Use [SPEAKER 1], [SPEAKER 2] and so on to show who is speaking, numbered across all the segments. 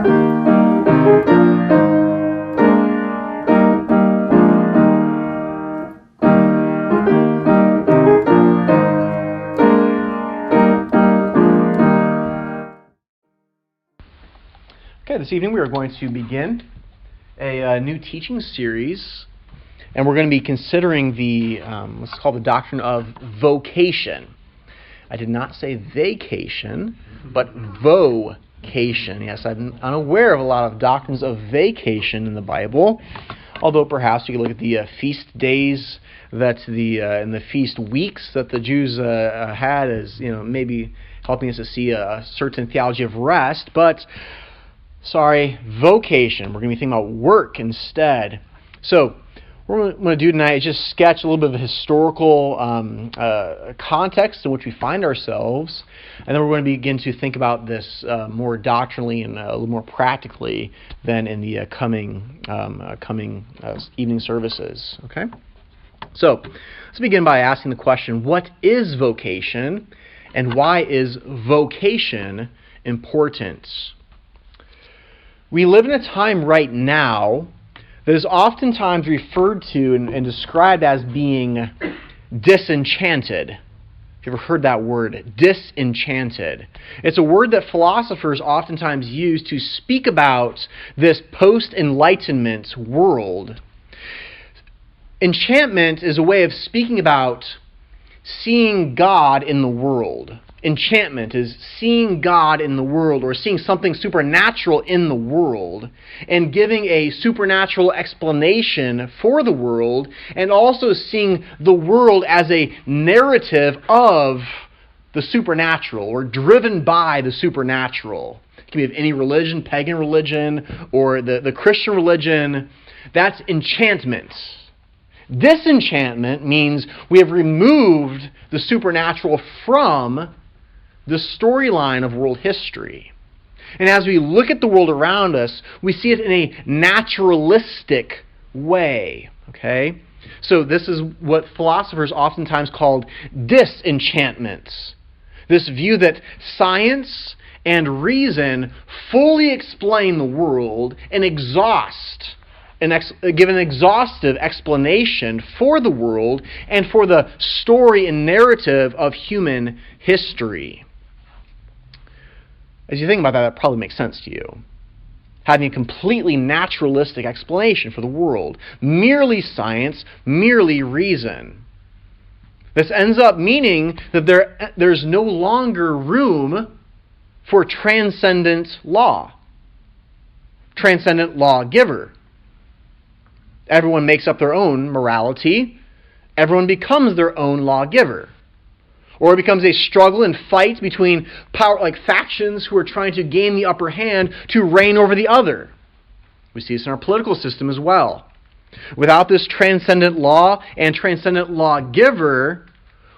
[SPEAKER 1] Okay, this evening we are going to begin a new teaching series, and we're going to be considering the what's called the doctrine of vocation. I did not say vacation, but vocation. Yes, I'm unaware of a lot of doctrines of vacation in the Bible, although perhaps you could look at the feast days that and the feast weeks that the Jews had as maybe helping us to see a certain theology of rest, but vocation. We're going to be thinking about work instead. So what we're going to do tonight is just sketch a little bit of a historical context in which we find ourselves, and then we're going to begin to think about this more doctrinally and a little more practically than in the coming evening services. Okay? So let's begin by asking the question, what is vocation, and why is vocation important? We live in a time right now that is oftentimes referred to and described as being disenchanted. Have you ever heard that word, disenchanted? It's a word that philosophers oftentimes use to speak about this post-Enlightenment world. Enchantment is a way of speaking about seeing God in the world. Enchantment is seeing God in the world, or seeing something supernatural in the world, and giving a supernatural explanation for the world, and also seeing the world as a narrative of the supernatural, or driven by the supernatural. It can be of any religion, pagan religion, or the Christian religion. That's enchantment. Disenchantment means we have removed the supernatural from the storyline of world history. And as we look at the world around us, we see it in a naturalistic way. Okay? So this is what philosophers oftentimes called disenchantment. This view that science and reason fully explain the world and give an exhaustive explanation for the world and for the story and narrative of human history. As you think about that, that probably makes sense to you. Having a completely naturalistic explanation for the world. Merely science, merely reason. This ends up meaning that there's no longer room for transcendent law. Transcendent lawgiver. Everyone makes up their own morality. Everyone becomes their own lawgiver. Or it becomes a struggle and fight between factions who are trying to gain the upper hand to reign over the other. We see this in our political system as well. Without this transcendent law and transcendent lawgiver,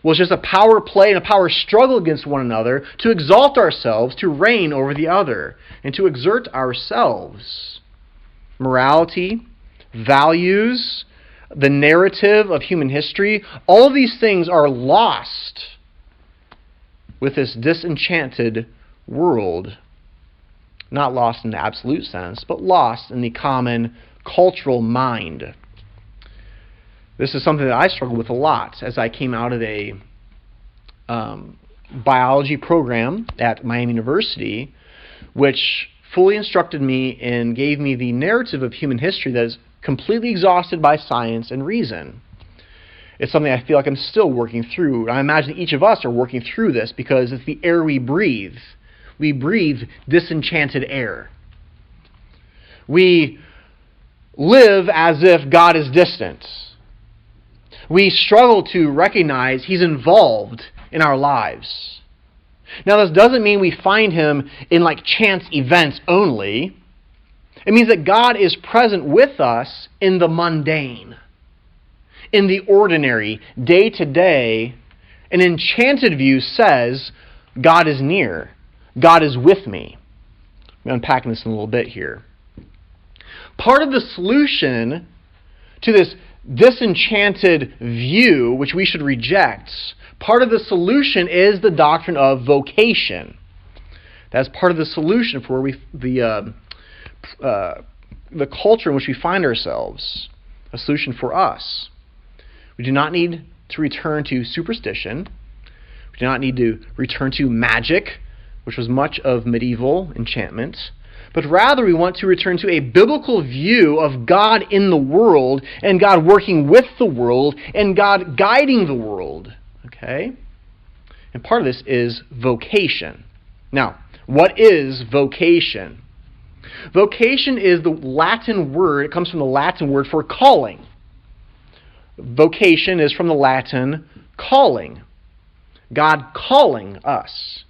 [SPEAKER 1] it's just a power play and a power struggle against one another to exalt ourselves, to reign over the other, and to exert ourselves. Morality, values, the narrative of human history, all of these things are lost with this disenchanted world. Not lost in the absolute sense, but lost in the common cultural mind. This is something that I struggled with a lot as I came out of a biology program at Miami University, which fully instructed me and gave me the narrative of human history that is completely exhausted by science and reason. It's something I feel like I'm still working through. I imagine each of us are working through this because it's the air we breathe. We breathe disenchanted air. We live as if God is distant. We struggle to recognize He's involved in our lives. Now, this doesn't mean we find Him in chance events only. It means that God is present with us in the mundane, in the ordinary, day to day. An enchanted view says, God is near. God is with me. I'm unpacking this in a little bit here. Part of the solution to this disenchanted view, which we should reject, part of the solution is the doctrine of vocation. That's part of the solution for the the culture in which we find ourselves, a solution for us. We do not need to return to superstition. We do not need to return to magic, which was much of medieval enchantment. But rather we want to return to a biblical view of God in the world, and God working with the world, and God guiding the world. Okay? And part of this is vocation. Now, what is vocation? Vocation is the Latin word, it comes from the Latin word for calling. Vocation is from the Latin calling. God calling us.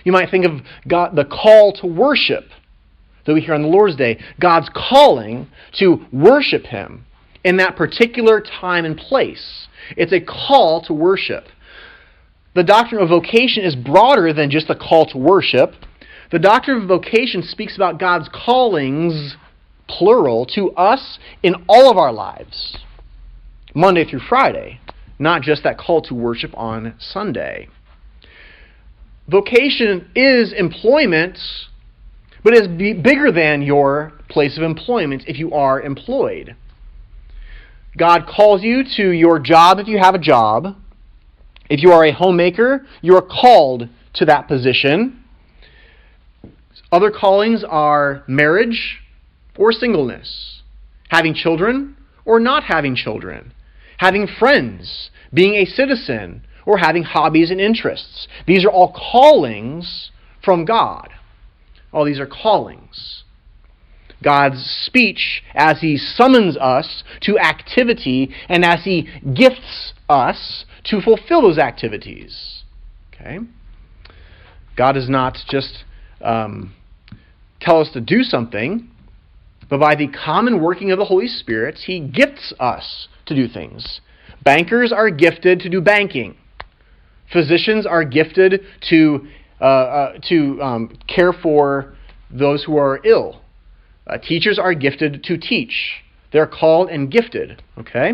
[SPEAKER 1] You might think of God, the call to worship that we hear on the Lord's Day. God's calling to worship Him in that particular time and place. It's a call to worship. The doctrine of vocation is broader than just the call to worship. The doctrine of vocation speaks about God's callings, plural, to us in all of our lives, Monday through Friday, not just that call to worship on Sunday. Vocation is employment, but is bigger than your place of employment if you are employed. God calls you to your job if you have a job. If you are a homemaker, you are called to that position. Other callings are marriage or singleness, having children or not having children, having friends, being a citizen, or having hobbies and interests. These are all callings from God. All these are callings. God's speech as He summons us to activity and as He gifts us to fulfill those activities. Okay? God does not just tell us to do something, but by the common working of the Holy Spirit, He gifts us to do things. Bankers are gifted to do banking. Physicians are gifted to care for those who are ill. Teachers are gifted to teach. They're called and gifted. Okay?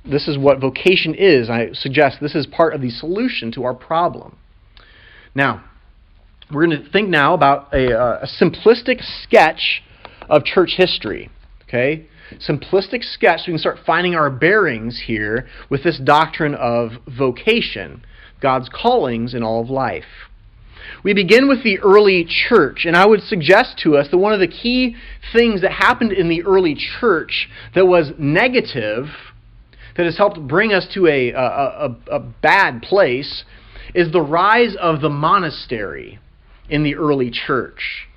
[SPEAKER 1] This is what vocation is. I suggest this is part of the solution to our problem. Now, we're going to think now about a simplistic sketch of church history. Okay? Simplistic sketch so we can start finding our bearings here with this doctrine of vocation, God's callings in all of life. We begin with the early church, and I would suggest to us that one of the key things that happened in the early church that was negative, that has helped bring us to a bad place, is the rise of the monastery in the early church.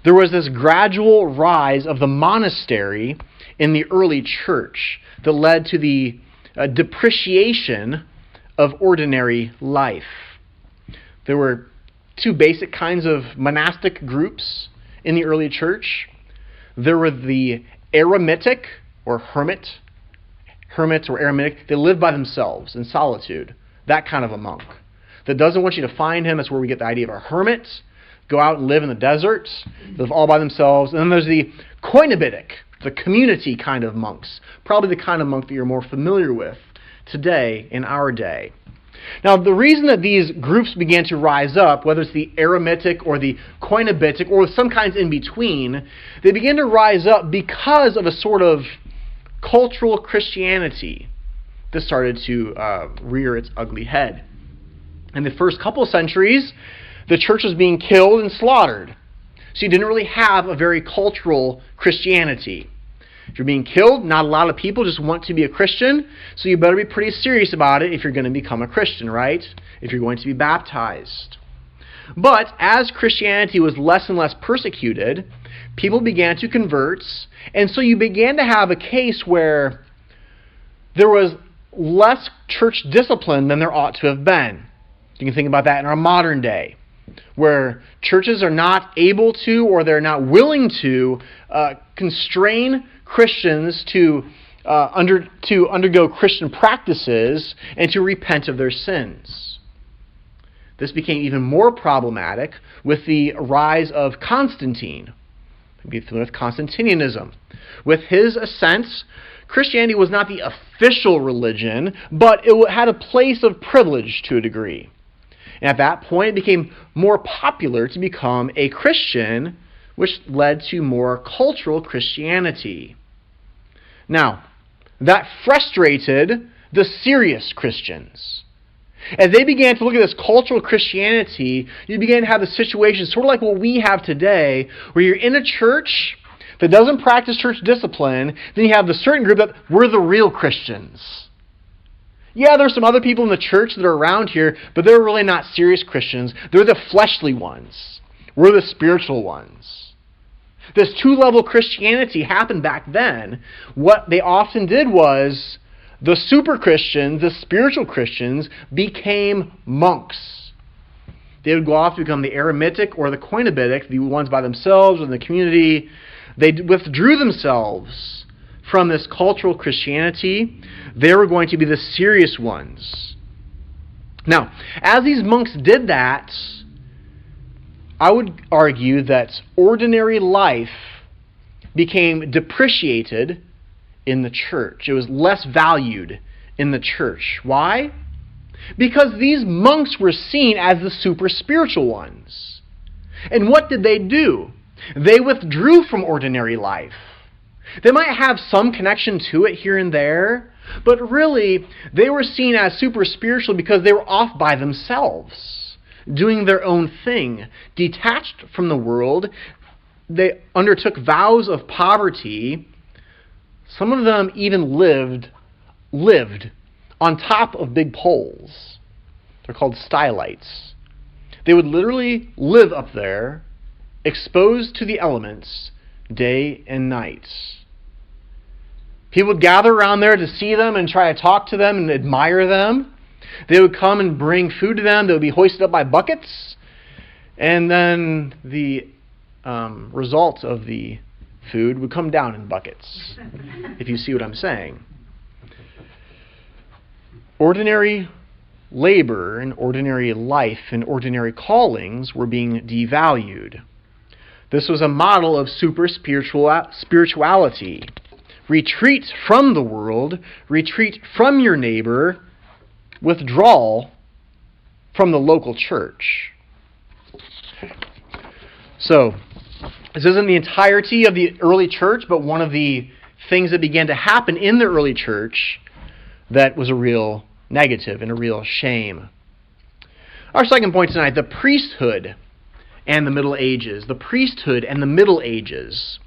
[SPEAKER 1] There was this gradual rise of the monastery in the early church that led to the depreciation of ordinary life. There were two basic kinds of monastic groups in the early church. There were the eremitic or hermits or eremitic. They lived by themselves in solitude. That kind of a monk that doesn't want you to find him. That's where we get the idea of a hermit. Go out and live in the desert, live all by themselves. And then there's the koinobitic, the community kind of monks. Probably the kind of monk that you're more familiar with today in our day. Now, the reason that these groups began to rise up, whether it's the eremitic or the koinobitic or some kinds in between, they began to rise up because of a sort of cultural Christianity that started to rear its ugly head. In the first couple of centuries, the church was being killed and slaughtered. So you didn't really have a very cultural Christianity. If you're being killed, not a lot of people just want to be a Christian, so you better be pretty serious about it if you're going to become a Christian, right? If you're going to be baptized. But as Christianity was less and less persecuted, people began to convert, and so you began to have a case where there was less church discipline than there ought to have been. You can think about that in our modern day, where churches are not able to or they're not willing to constrain Christians to undergo Christian practices and to repent of their sins. This became even more problematic with the rise of Constantine. Maybe familiar with Constantinianism. With his ascent, Christianity was not the official religion, but it had a place of privilege to a degree. And at that point, it became more popular to become a Christian which led to more cultural Christianity. Now, that frustrated the serious Christians. As they began to look at this cultural Christianity, you began to have the situation sort of like what we have today, where you're in a church that doesn't practice church discipline, then you have the certain group that we're the real Christians. Yeah, there's some other people in the church that are around here, but they're really not serious Christians. They're the fleshly ones. We're the spiritual ones. This two-level Christianity happened back then. What they often did was the super Christians, the spiritual Christians, became monks. They would go off to become the eremitic or the koinobitic, the ones by themselves or in the community. They withdrew themselves from this cultural Christianity. They were going to be the serious ones. Now, as these monks did that, I would argue that ordinary life became depreciated in the church. It was less valued in the church. Why? Because these monks were seen as the super spiritual ones. And what did they do? They withdrew from ordinary life. They might have some connection to it here and there, but really they were seen as super spiritual because they were off by themselves, doing their own thing, detached from the world. They undertook vows of poverty. Some of them even lived on top of big poles. They're called stylites. They would literally live up there, exposed to the elements day and night. People would gather around there to see them and try to talk to them and admire them. They would come and bring food to them. They would be hoisted up by buckets. And then the result of the food would come down in buckets, if you see what I'm saying. Ordinary labor and ordinary life and ordinary callings were being devalued. This was a model of super spirituality. Retreat from the world, retreat from your neighbor, withdrawal from the local church. So, this isn't the entirety of the early church, but one of the things that began to happen in the early church that was a real negative and a real shame. Our second point tonight, the priesthood and the Middle Ages. The priesthood and the Middle Ages.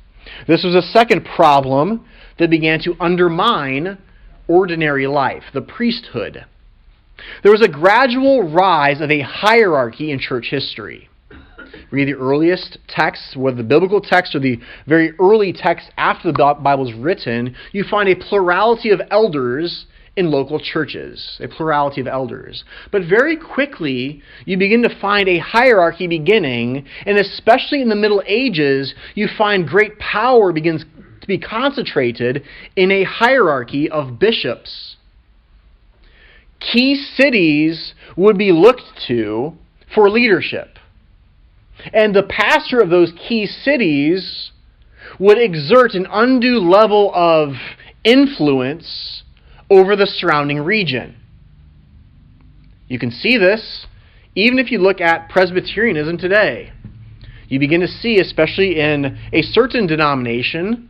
[SPEAKER 1] This was a second problem that began to undermine ordinary life, the priesthood. There was a gradual rise of a hierarchy in church history. Read the earliest texts, whether the biblical text or the very early text after the Bible is written, you find a plurality of elders in local churches, a plurality of elders. But very quickly, you begin to find a hierarchy beginning, and especially in the Middle Ages, you find great power begins to be concentrated in a hierarchy of bishops. Key cities would be looked to for leadership. And the pastor of those key cities would exert an undue level of influence over the surrounding region. You can see this even if you look at Presbyterianism today. You begin to see, especially in a certain denomination,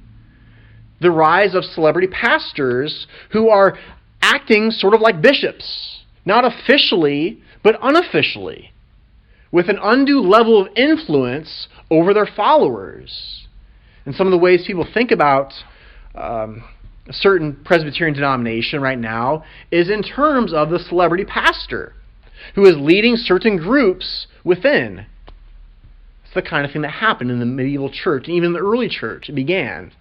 [SPEAKER 1] the rise of celebrity pastors who are acting sort of like bishops, not officially, but unofficially, with an undue level of influence over their followers. And some of the ways people think about a certain Presbyterian denomination right now is in terms of the celebrity pastor who is leading certain groups within. It's the kind of thing that happened in the medieval church, and even in the early church. It began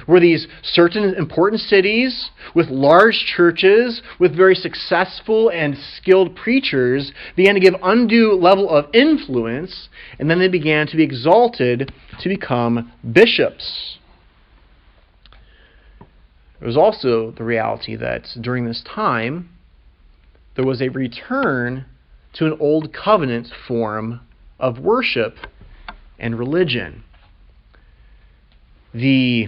[SPEAKER 1] where these certain important cities with large churches, with very successful and skilled preachers, began to give undue level of influence, and then they began to be exalted to become bishops. There was also the reality that during this time, there was a return to an old covenant form of worship and religion. The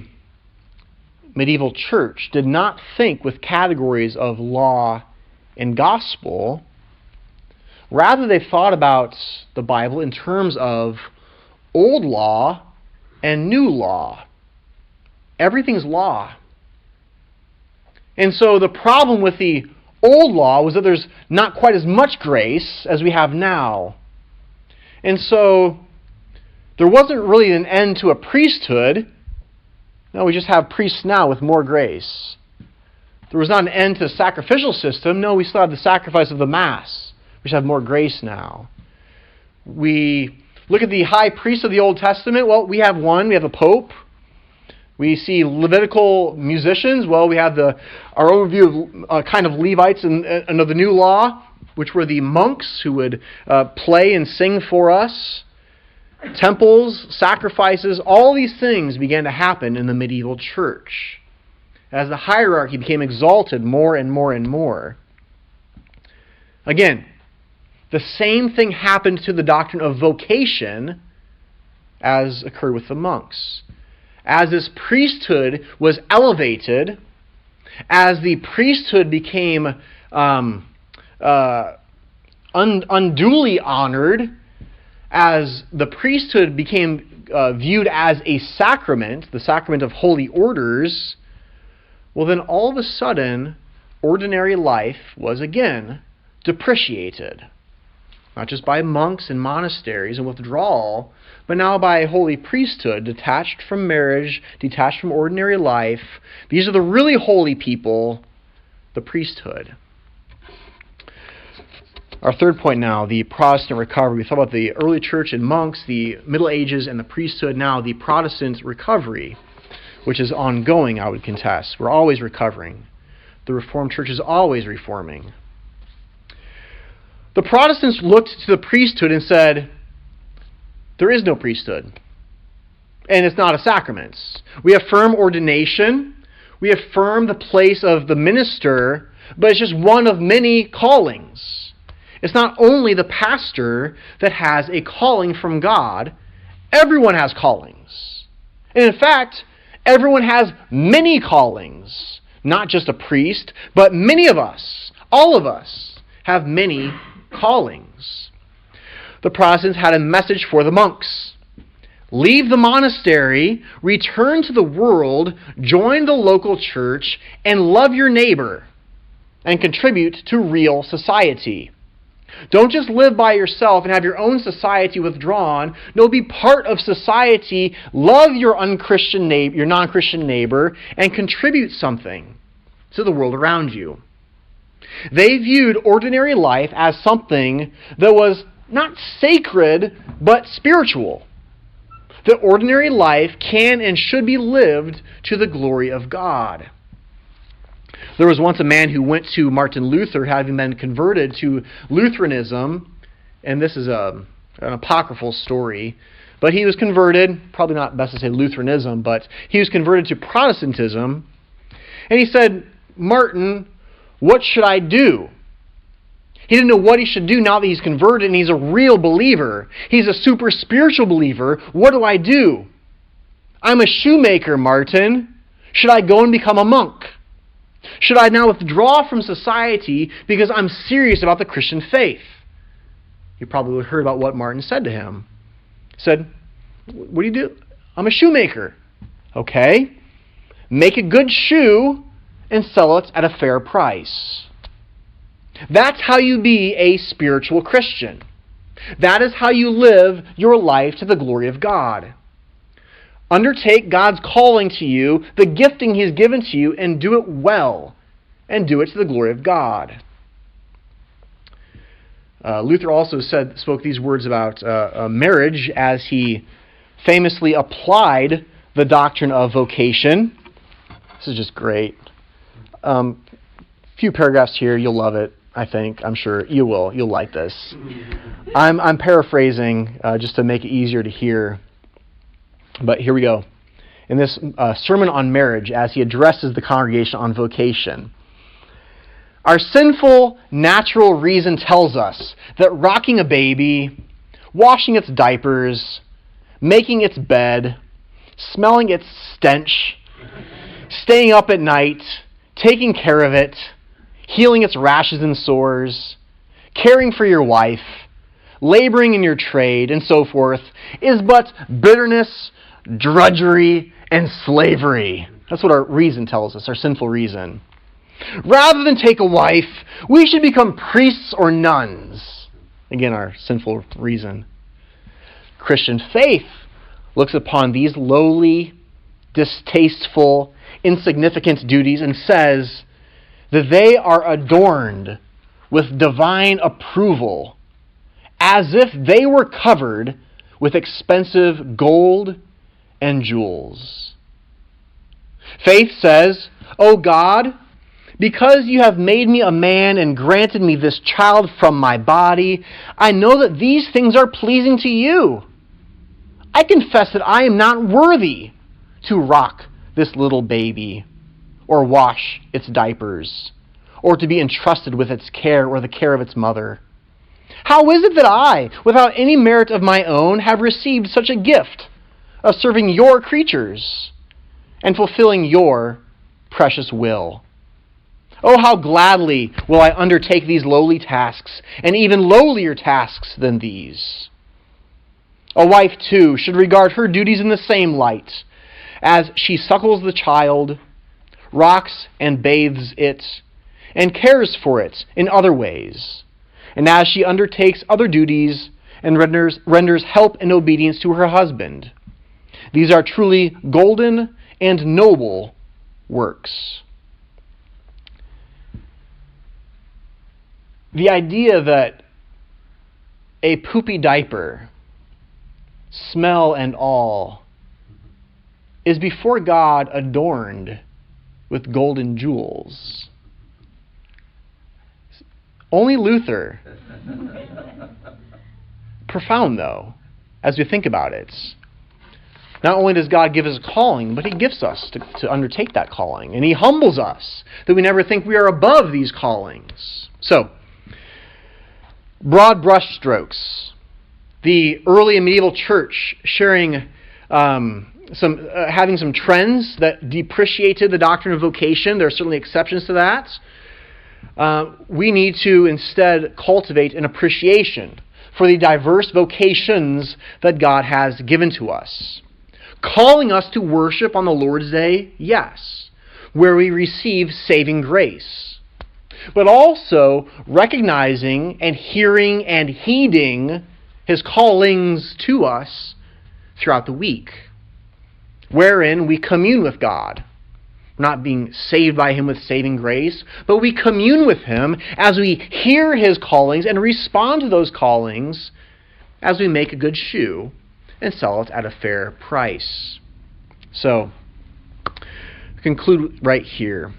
[SPEAKER 1] medieval church did not think with categories of law and gospel. Rather, they thought about the Bible in terms of old law and new law. Everything's law. And so the problem with the old law was that there's not quite as much grace as we have now. And so there wasn't really an end to a priesthood. No, we just have priests now with more grace. There was not an end to the sacrificial system. No, we still have the sacrifice of the Mass. We just have more grace now. We look at the high priest of the Old Testament. Well, we have one. We have a pope. We see Levitical musicians. Well, we have our overview of kind of Levites under the new law, which were the monks who would play and sing for us. Temples, sacrifices, all these things began to happen in the medieval church as the hierarchy became exalted more and more and more. Again, the same thing happened to the doctrine of vocation as occurred with the monks. As this priesthood was elevated, as the priesthood became unduly honored, as the priesthood became viewed as a sacrament, the sacrament of holy orders, well then all of a sudden, ordinary life was again depreciated. Not just by monks and monasteries and withdrawal, but now by a holy priesthood, detached from marriage, detached from ordinary life. These are the really holy people, the priesthood. Our third point now, the Protestant recovery. We thought about the early church and monks, the Middle Ages and the priesthood. Now the Protestant recovery, which is ongoing, I would contest. We're always recovering. The Reformed Church is always reforming. The Protestants looked to the priesthood and said, there is no priesthood, and it's not a sacrament. We affirm ordination, we affirm the place of the minister, but it's just one of many callings. It's not only the pastor that has a calling from God, everyone has callings. And in fact, everyone has many callings, not just a priest, but many of us, all of us, have many callings. The Protestants had a message for the monks. Leave the monastery, return to the world, join the local church, and love your neighbor, and contribute to real society. Don't just live by yourself and have your own society withdrawn. No, be part of society, love your non-Christian neighbor, and contribute something to the world around you. They viewed ordinary life as something that was not sacred, but spiritual. That ordinary life can and should be lived to the glory of God. There was once a man who went to Martin Luther, having been converted to Lutheranism, and this is an apocryphal story, but he was converted, probably not best to say Lutheranism, but he was converted to Protestantism, and he said, Martin, what should I do? He didn't know what he should do now that he's converted and he's a real believer. He's a super spiritual believer. What do I do? I'm a shoemaker, Martin. Should I go and become a monk? Should I now withdraw from society because I'm serious about the Christian faith? You probably heard about what Martin said to him. He said, what do you do? I'm a shoemaker. Okay. Make a good shoe and sell it at a fair price. That's how you be a spiritual Christian. That is how you live your life to the glory of God. Undertake God's calling to you, the gifting He's given to you, and do it well, and do it to the glory of God. Luther also spoke these words about marriage as he famously applied the doctrine of vocation. This is just great. Few paragraphs here, you'll love it. I think, I'm sure you will. You'll like this. I'm paraphrasing just to make it easier to hear. But here we go. In this sermon on marriage, as he addresses the congregation on vocation, our sinful, natural reason tells us that rocking a baby, washing its diapers, making its bed, smelling its stench, staying up at night, taking care of it, healing its rashes and sores, caring for your wife, laboring in your trade, and so forth, is but bitterness, drudgery, and slavery. That's what our reason tells us, our sinful reason. Rather than take a wife, we should become priests or nuns. Again, our sinful reason. Christian faith looks upon these lowly, distasteful, insignificant duties and says that they are adorned with divine approval, as if they were covered with expensive gold and jewels. Faith says, "O God, because you have made me a man and granted me this child from my body, I know that these things are pleasing to you. I confess that I am not worthy to rock this little baby, or wash its diapers, or to be entrusted with its care or the care of its mother. How is it that I, without any merit of my own, have received such a gift of serving your creatures and fulfilling your precious will? Oh, how gladly will I undertake these lowly tasks, and even lowlier tasks than these. A wife, too, should regard her duties in the same light, as she suckles the child, rocks and bathes it, and cares for it in other ways, and as she undertakes other duties and renders help and obedience to her husband. These are truly golden and noble works." The idea that a poopy diaper, smell and all, is before God adorned with golden jewels. Only Luther. Profound, though, as we think about it. Not only does God give us a calling, but He gifts us to undertake that calling. And He humbles us, that we never think we are above these callings. So, broad brushstrokes. The early and medieval church sharing having some trends that depreciated the doctrine of vocation. There are certainly exceptions to that. We need to instead cultivate an appreciation for the diverse vocations that God has given to us. Calling us to worship on the Lord's Day, yes, where we receive saving grace. But also recognizing and hearing and heeding His callings to us throughout the week, wherein we commune with God. We're not being saved by Him with saving grace, but we commune with Him as we hear His callings and respond to those callings as we make a good shoe and sell it at a fair price. So, conclude right here.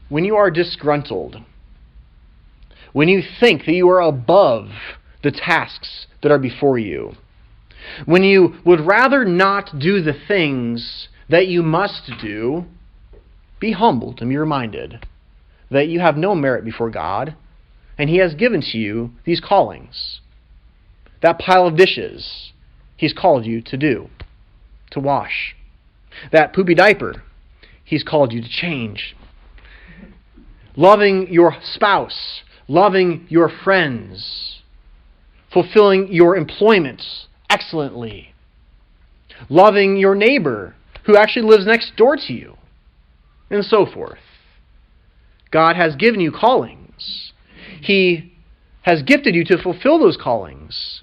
[SPEAKER 1] When you are disgruntled, when you think that you are above the tasks that are before you, when you would rather not do the things that you must do, be humbled and be reminded that you have no merit before God, and He has given to you these callings. That pile of dishes He's called you to do, to wash. That poopy diaper He's called you to change. Loving your spouse, loving your friends, fulfilling your employment excellently, loving your neighbor who actually lives next door to you, and so forth. God has given you callings. He has gifted you to fulfill those callings,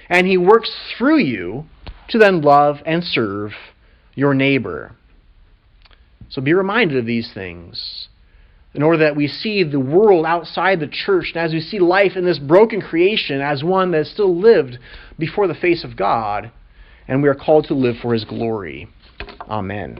[SPEAKER 1] and He works through you to then love and serve your neighbor. So be reminded of these things, in order that we see the world outside the church, and as we see life in this broken creation as one that is still lived before the face of God, and we are called to live for His glory. Amen.